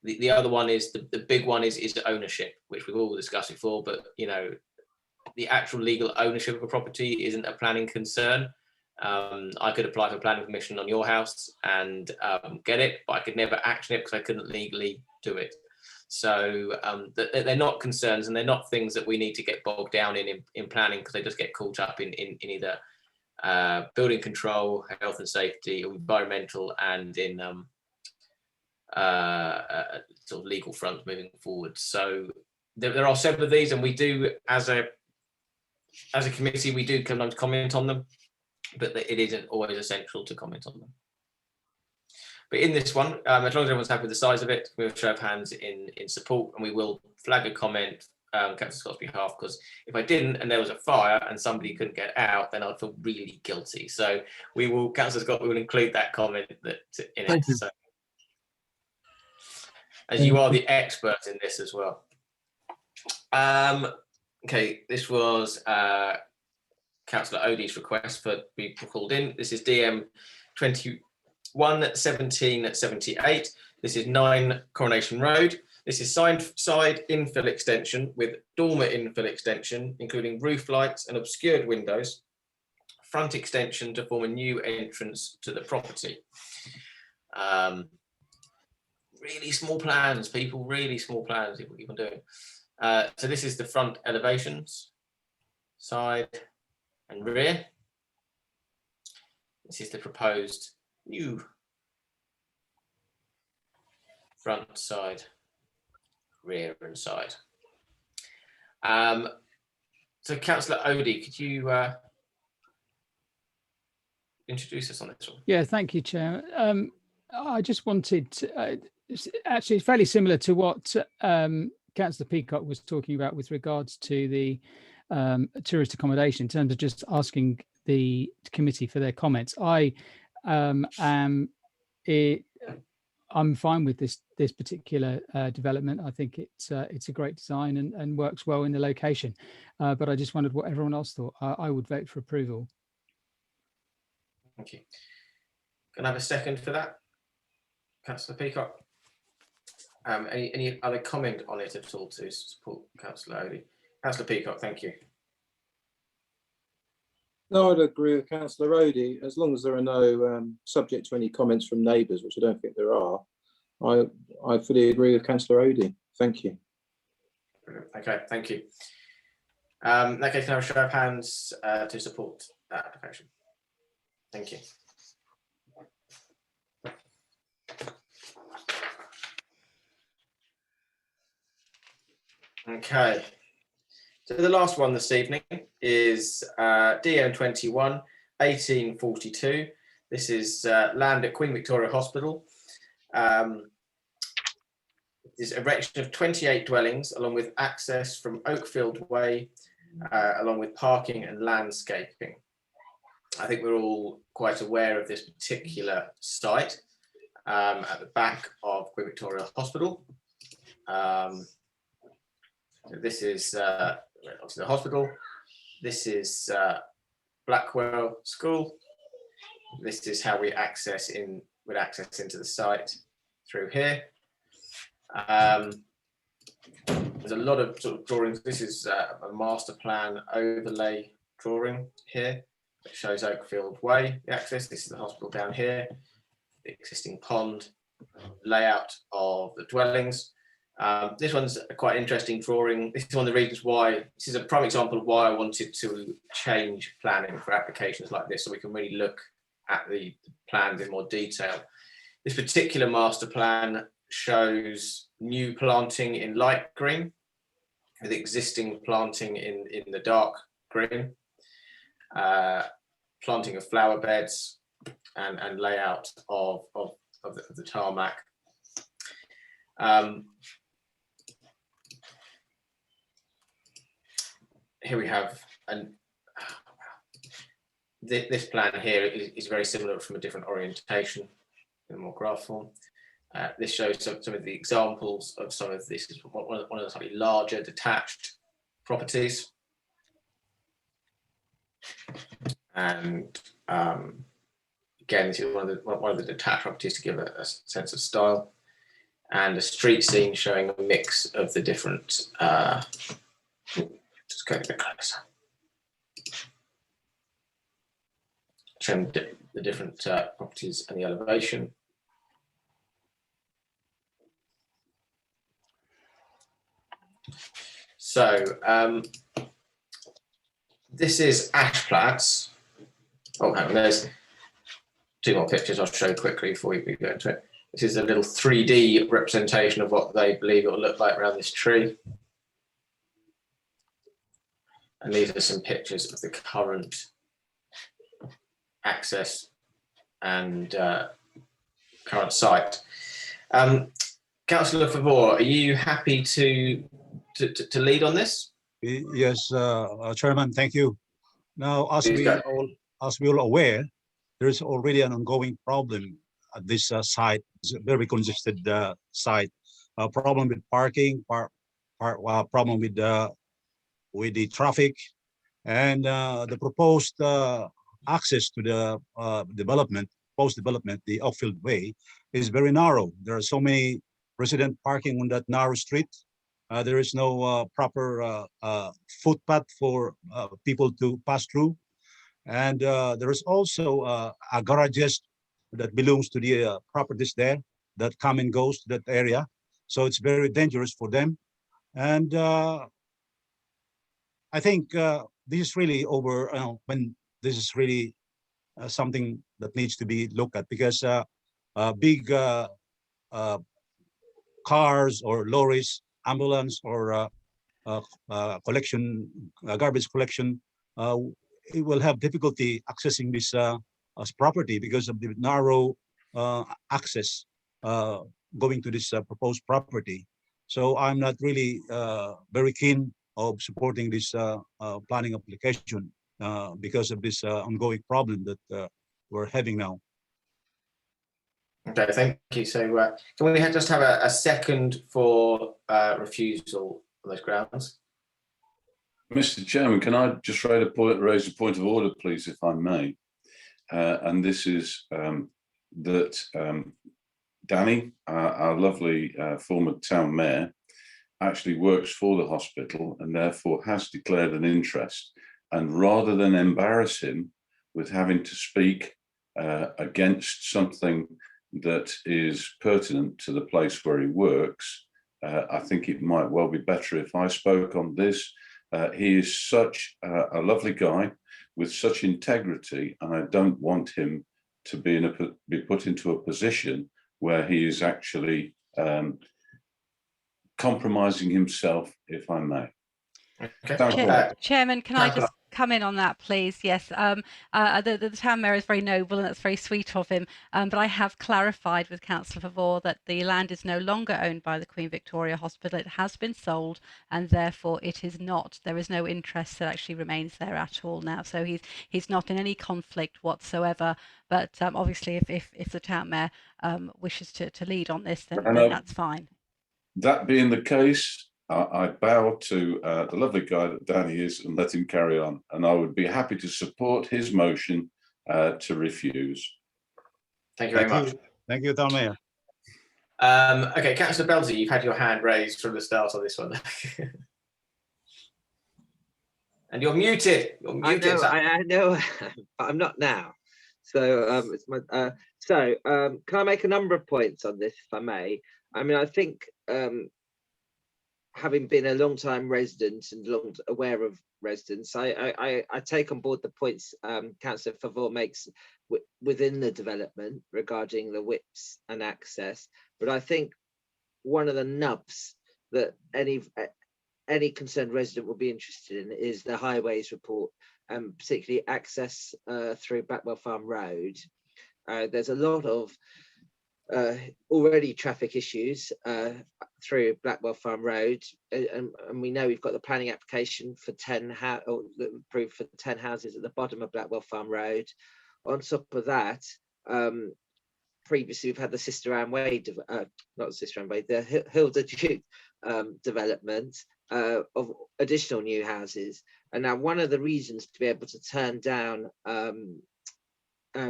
The other one is the big one is ownership, which we've all discussed before. But the actual legal ownership of a property isn't a planning concern. I could apply for planning permission on your house and get it, but I could never action it because I couldn't legally do it. So they're not concerns, and they're not things that we need to get bogged down in planning, because they just get caught up in either building control, health and safety, or environmental, and in sort of legal fronts moving forward. So there are several of these, and we do, as a committee, we do sometimes comment on them, but it isn't always essential to comment on them. But in this one, as long as everyone's happy with the size of it, we'll show of hands in support, and we will flag a comment Councillor Scott's behalf, because if I didn't and there was a fire and somebody couldn't get out, then I'd feel really guilty. So we will, Councillor Scott, we will include that comment in it. So, as you are the expert in this as well. Okay, this was Councillor Odie's request for people called in. This is DM 211778. This is 9 Coronation Road. This is side infill extension with dormer infill extension, including roof lights and obscured windows. Front extension to form a new entrance to the property. Really small plans, people. Really small plans. People keep on doing. So this is the front elevations, side and rear. This is the proposed new front, side, rear and side. So Councillor Odie, could you introduce us on this one? Yeah, thank you, Chair. I just wanted to, actually it's fairly similar to what Councillor Peacock was talking about with regards to the tourist accommodation, in terms of just asking the committee for their comments. I'm fine with this particular development. I think it's a great design and works well in the location. But I just wondered what everyone else thought. I would vote for approval. Thank you. Can I have a second for that, Councillor Peacock? Any other comment on it at all to support Councillor Odie? Councillor Peacock, thank you. No, I'd agree with Councillor Odie, as long as there are no subject to any comments from neighbours, which I don't think there are. I fully agree with Councillor Odie. Thank you. Okay, thank you. In that case, now a show of hands to support that application. Thank you. Okay. So the last one this evening is DN 21 1842. This is land at Queen Victoria Hospital. It is erection of 28 dwellings along with access from Oakfield Way, along with parking and landscaping. I think we're all quite aware of this particular site at the back of Queen Victoria Hospital. So this is obviously the hospital. This is Blackwell School. This is how we access into the site through here. There's a lot of sort of drawings. This is a master plan overlay drawing here that shows Oakfield Way, the access. This is the hospital down here, the existing pond, layout of the dwellings. This one's a quite interesting drawing. This is one of the reasons why, this is a prime example of why I wanted to change planning for applications like this, so we can really look at the plans in more detail. This particular master plan shows new planting in light green, with existing planting in the dark green, planting of flower beds, and layout of the tarmac. Here we have, this plan here is very similar from a different orientation in more graph form. This shows some of the examples of some of this. Is one of the slightly larger detached properties, and again, this is one of the detached properties to give a sense of style, and a street scene showing a mix of the different. Just go a bit closer. Showing the different properties and the elevation. So this is Ashplatz. Oh, hang on, there's two more pictures I'll show quickly before we go into it. This is a little 3D representation of what they believe it will look like around this tree. And these are some pictures of the current access and current site. Councillor Favor, are you happy to lead on this? Yes, Chairman, thank you. Now, as we all aware, there is already an ongoing problem at this site. It's a very congested site. Problem with parking, problem with the traffic, and the proposed access to the development, post-development, the Oakfield Way, is very narrow. There are so many resident parking on that narrow street. There is no proper footpath for people to pass through. And there is also a garages that belongs to the properties there that come and goes to that area. So it's very dangerous for them. And I think this is really over when this is really something that needs to be looked at, because big cars or lorries, ambulance, or garbage collection, it will have difficulty accessing this property because of the narrow access going to this proposed property. So I'm not really very keen of supporting this planning application because of this ongoing problem that we're having now. Okay, thank you. So can we just have a second for refusal on those grounds? Mr. Chairman, can I just raise a point of order, please, if I may? And this is that Danny, our lovely former town mayor, actually works for the hospital and therefore has declared an interest. And rather than embarrass him with having to speak against something that is pertinent to the place where he works, I think it might well be better if I spoke on this. He is such a lovely guy with such integrity, and I don't want him to be put into a position where he is actually compromising himself, if I may. Okay. Chairman, can I just come in on that, please? Yes, the town mayor is very noble, and that's very sweet of him. But I have clarified with Councillor Favor that the land is no longer owned by the Queen Victoria Hospital. It has been sold, and therefore it is not. There is no interest that actually remains there at all now. So he's not in any conflict whatsoever. But obviously, if the town mayor wishes to lead on this, then that's fine. That being the case, I bow to the lovely guy that Danny is and let him carry on. And I would be happy to support his motion to refuse. Thank you very much. Thank you, Town Mayor. Okay, Councillor Belzy, you've had your hand raised from the start on this one. And you're muted. You're muted. I know, but I'm not now. So it's my can I make a number of points on this, if I may? I mean, I think having been a long time resident and aware of residents, I take on board the points Councillor Favor makes within the development regarding the whips and access. But I think one of the nubs that any concerned resident will be interested in is the highways report, and particularly access through Blackwell Farm Road. There's a lot of already traffic issues through Blackwell Farm Road, and we know we've got the planning application for 10 approved for 10 houses at the bottom of Blackwell Farm Road. On top of that, previously we've had the Sister Anne Way, not Sister Anne Way, the Hilda Duke development of additional new houses. And now one of the reasons to be able to turn down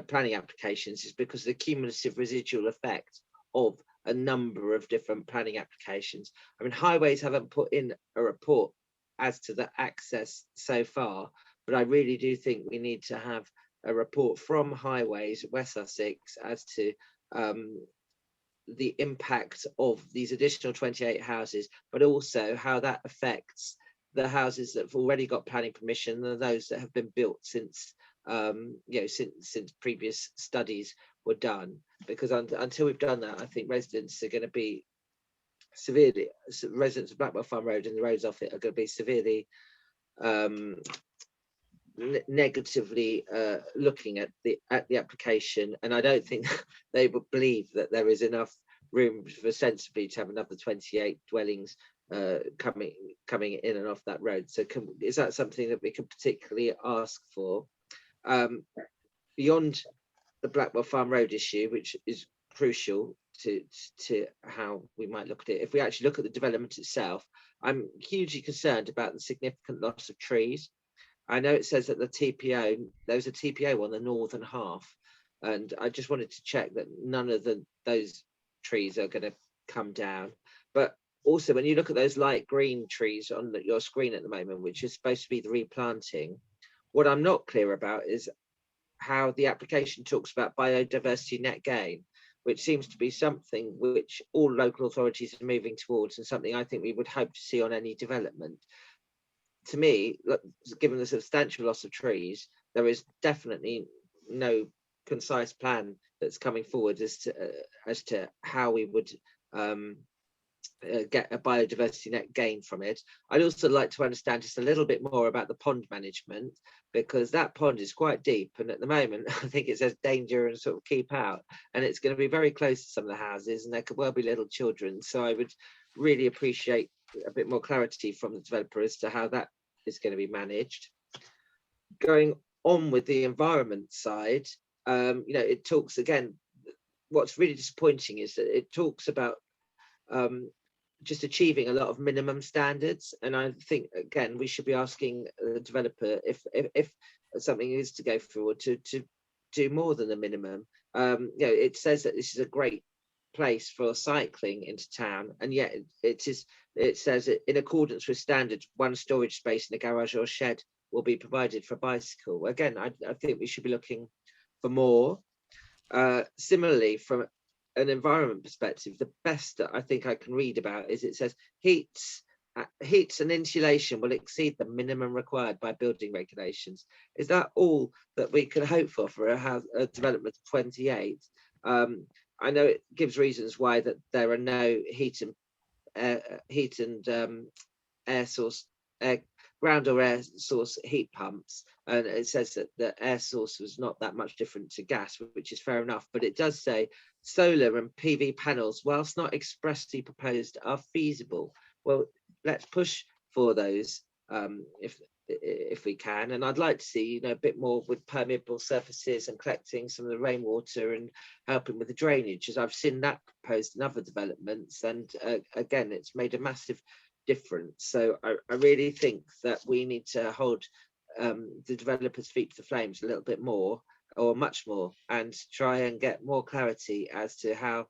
planning applications is because of the cumulative residual effect of a number of different planning applications. I mean, highways haven't put in a report as to the access so far, but I really do think we need to have a report from highways, West Sussex, as to the impact of these additional 28 houses, but also how that affects the houses that have already got planning permission and those that have been built since since previous studies were done. Because until we've done that, I think residents are going to be residents of Blackwell Farm Road and the roads off it are going to be severely negatively looking at the application, and I don't think they would believe that there is enough room for sensibly to have another 28 dwellings coming in and off that road. So is that something that we could particularly ask for? Beyond the Blackwell Farm Road issue, which is crucial to how we might look at it, if we actually look at the development itself, I'm hugely concerned about the significant loss of trees. I know it says that the TPO, there's a TPO on the northern half, and I just wanted to check that none of those trees are going to come down. But also, when you look at those light green trees on your screen at the moment, which is supposed to be the replanting, what I'm not clear about is how the application talks about biodiversity net gain, which seems to be something which all local authorities are moving towards, and something I think we would hope to see on any development. To me, given the substantial loss of trees, there is definitely no concise plan that's coming forward as to how we would get a biodiversity net gain from it. I'd also like to understand just a little bit more about the pond management, because that pond is quite deep, and at the moment I think it says danger and sort of keep out, and it's going to be very close to some of the houses, and there could well be little children. So I would really appreciate a bit more clarity from the developer as to how that is going to be managed. Going on with the environment side, it talks again, what's really disappointing is that it talks about just achieving a lot of minimum standards, and I think again we should be asking the developer if something is to go forward to do more than the minimum. It says that this is a great place for cycling into town, and yet it says that in accordance with standards, one storage space in a garage or shed will be provided for a bicycle. Again, I think we should be looking for more. Similarly, from an environment perspective, the best that I think I can read about is it says heats and insulation will exceed the minimum required by building regulations. Is that all that we can hope for a development of 28? I know it gives reasons why that there are no heat and air source ground or air source heat pumps, and it says that the air source was not that much different to gas, which is fair enough, but it does say solar and PV panels, whilst not expressly proposed, are feasible. Well, let's push for those if we can, and I'd like to see a bit more with permeable surfaces and collecting some of the rainwater and helping with the drainage, as I've seen that proposed in other developments, and again it's made a massive difference. So I really think that we need to hold the developers' feet to the flames a little bit more, or much more, and try and get more clarity as to how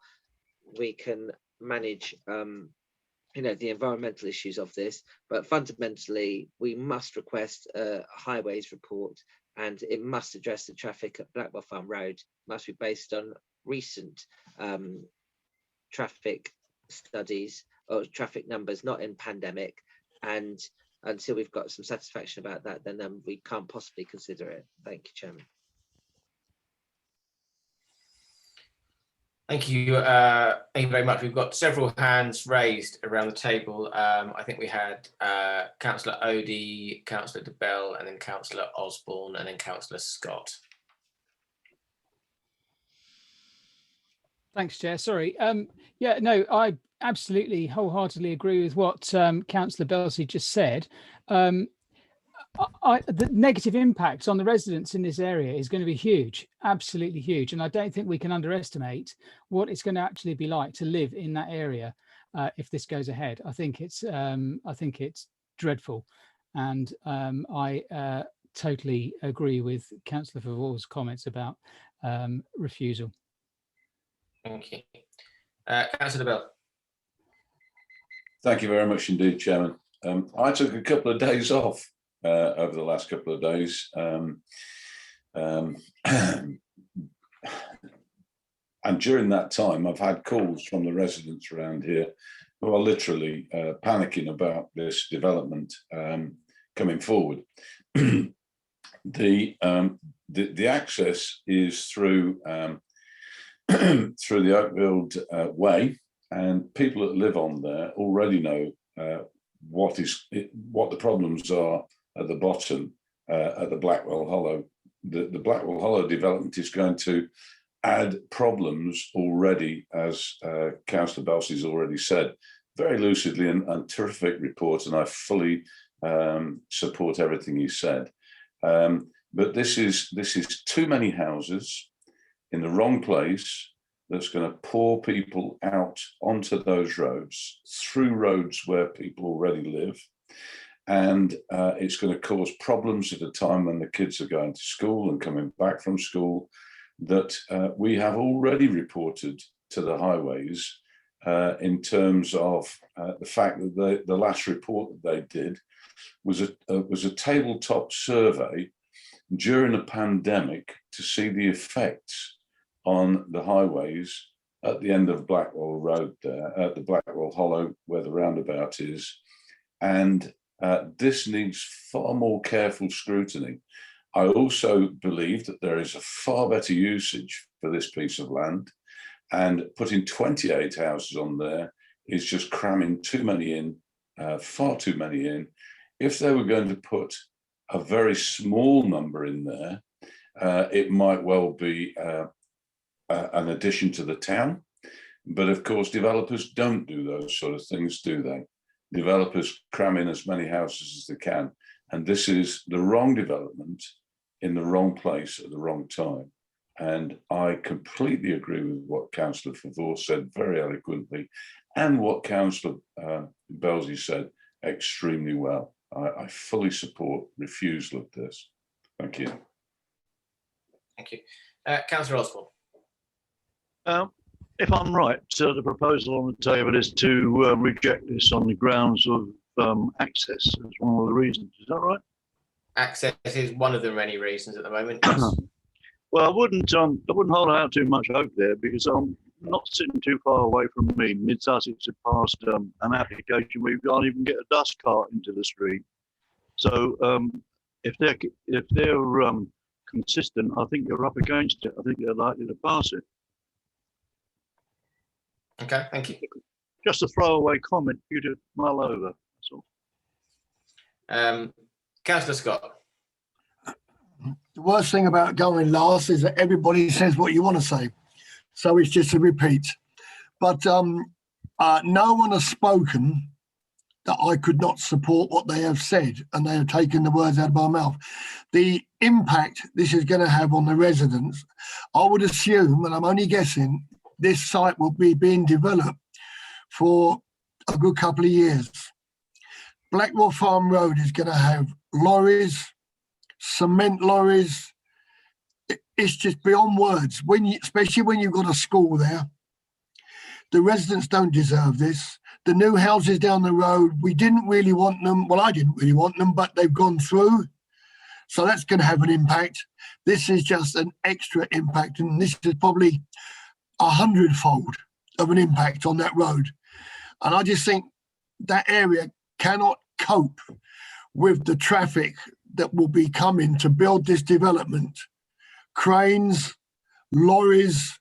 we can manage the environmental issues of this. But fundamentally, we must request a highways report, and it must address the traffic at Blackwell Farm Road. It must be based on recent traffic studies or traffic numbers, not in pandemic. And until we've got some satisfaction about that, then we can't possibly consider it. Thank you, Chairman. Thank you. Thank you very much. We've got several hands raised around the table. I think we had Councillor Odie, Councillor DeBell, and then Councillor Osborne, and then Councillor Scott. Thanks, Chair. Sorry. Yeah, no, I absolutely wholeheartedly agree with what Councillor Belsey just said. The negative impact on the residents in this area is going to be huge, absolutely huge. And I don't think we can underestimate what it's going to actually be like to live in that area if this goes ahead. I think it's dreadful. And I totally agree with Councillor Favor's comments about refusal. Thank you. Councillor Bell. Thank you very much indeed, Chairman. I took a couple of days off over the last couple of days. And during that time, I've had calls from the residents around here who are literally panicking about this development coming forward. The access is through through the Oakfield Way, and people that live on there already know what the problems are at the bottom at the Blackwell Hollow. The Blackwell Hollow development is going to add problems already, as Councillor Belsey's already said, very lucidly and terrific report, and I fully support everything he said. But this is too many houses in the wrong place that's going to pour people out onto those roads, through roads where people already live. And it's going to cause problems at a time when the kids are going to school and coming back from school that we have already reported to the highways in terms of the fact that the last report that they did was a tabletop survey during a pandemic to see the effects on the highways at the end of Blackwell Road there, at the Blackwell Hollow where the roundabout is. And this needs far more careful scrutiny. I also believe that there is a far better usage for this piece of land, and putting 28 houses on there is just cramming too many in, far too many in. If they were going to put a very small number in there, it might well be an addition to the town. But of course, developers don't do those sort of things, do they? Developers cram in as many houses as they can. And this is the wrong development in the wrong place at the wrong time. And I completely agree with what Councillor Favor said very eloquently, and what Councillor Belsey said extremely well. I fully support refusal of this. Thank you. Thank you. Councillor Osborne. If I'm right, so the proposal on the table is to reject this on the grounds of access as one of the reasons. Is that right? Access is one of the many reasons at the moment. Well, I wouldn't hold out too much hope there, because I'm not sitting too far away from me. Mid Sussex have passed an application where you can't even get a dust cart into the street. So if they're consistent, I think you're up against it. I think they're likely to pass it. Okay, thank you. Just a throwaway comment for you to mull over. That's all. Councillor Scott. The worst thing about going last is that everybody says what you want to say. So it's just a repeat. But no one has spoken that I could not support what they have said, and they have taken the words out of my mouth. The impact this is going to have on the residents, I would assume, and I'm only guessing, this site will be being developed for a good couple of years. Blackwell Farm Road is going to have lorries, cement lorries. It's just beyond words. Especially when you've got a school there. The residents don't deserve this. The new houses down the road, we didn't really want them. Well, I didn't really want them, but they've gone through. So that's going to have an impact. This is just an extra impact, and this is probably 100-fold of an impact on that road. And I just think that area cannot cope with the traffic that will be coming to build this development. Cranes, lorries,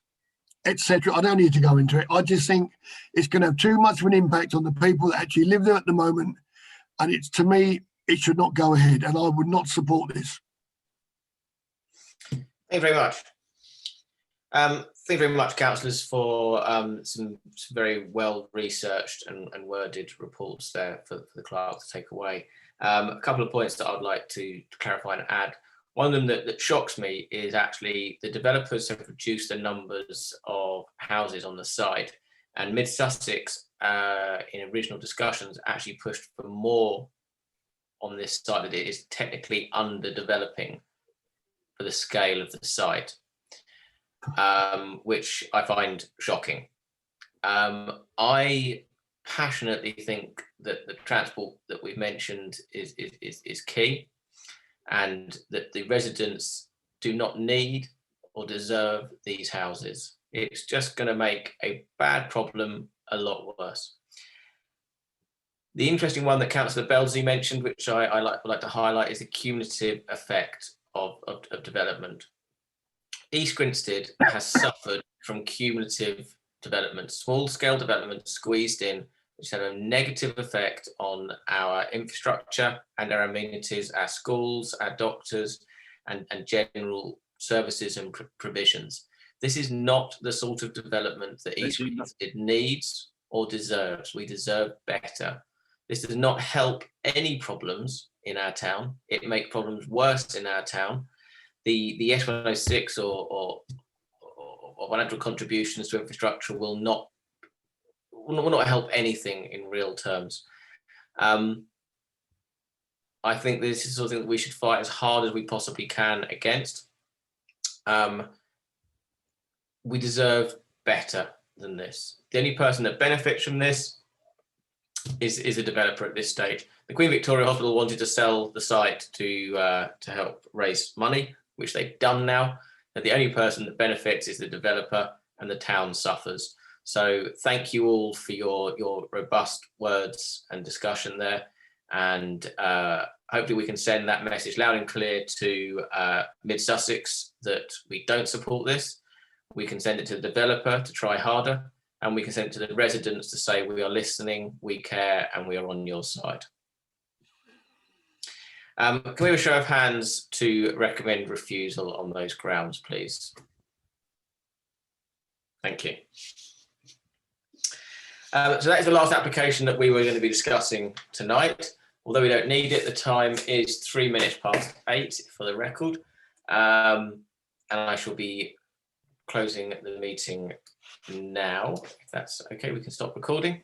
etc. I don't need to go into it. I just think it's going to have too much of an impact on the people that actually live there at the moment. And it's, to me, it should not go ahead, and I would not support this. Thank you very much. Thank you very much, councillors, for some very well researched and worded reports there for the clerk to take away. A couple of points that I would like to clarify and add. One of them that shocks me is actually the developers have reduced the numbers of houses on the site, and Mid Sussex, in original discussions, actually pushed for more on this site that it is technically underdeveloping for the scale of the site, which I find shocking. I passionately think that the transport that we've mentioned is key, and that the residents do not need or deserve these houses. It's just going to make a bad problem a lot worse. The interesting one that Councillor Belsley mentioned, which I would like to highlight, is the cumulative effect of development. East Grinstead has suffered from cumulative development, small-scale development squeezed in, which had a negative effect on our infrastructure and our amenities, our schools, our doctors, and general services and provisions. This is not the sort of development that East Grinstead needs or deserves. We deserve better. This does not help any problems in our town. It makes problems worse in our town. The S106 or financial contributions to infrastructure will not help anything in real terms. I think this is something that we should fight as hard as we possibly can against. We deserve better than this. The only person that benefits from this is a developer at this stage. The Queen Victoria Hospital wanted to sell the site to help raise money, which they've done now. But the only person that benefits is the developer, and the town suffers. So thank you all for your robust words and discussion there. And hopefully we can send that message loud and clear to Mid Sussex that we don't support this. We can send it to the developer to try harder, and we can send it to the residents to say we are listening, we care, and we are on your side. Can we have a show of hands to recommend refusal on those grounds, please? Thank you. So that is the last application that we were going to be discussing tonight. Although we don't need it, the time is 8:03 for the record. And I shall be closing the meeting now. If that's okay, we can stop recording.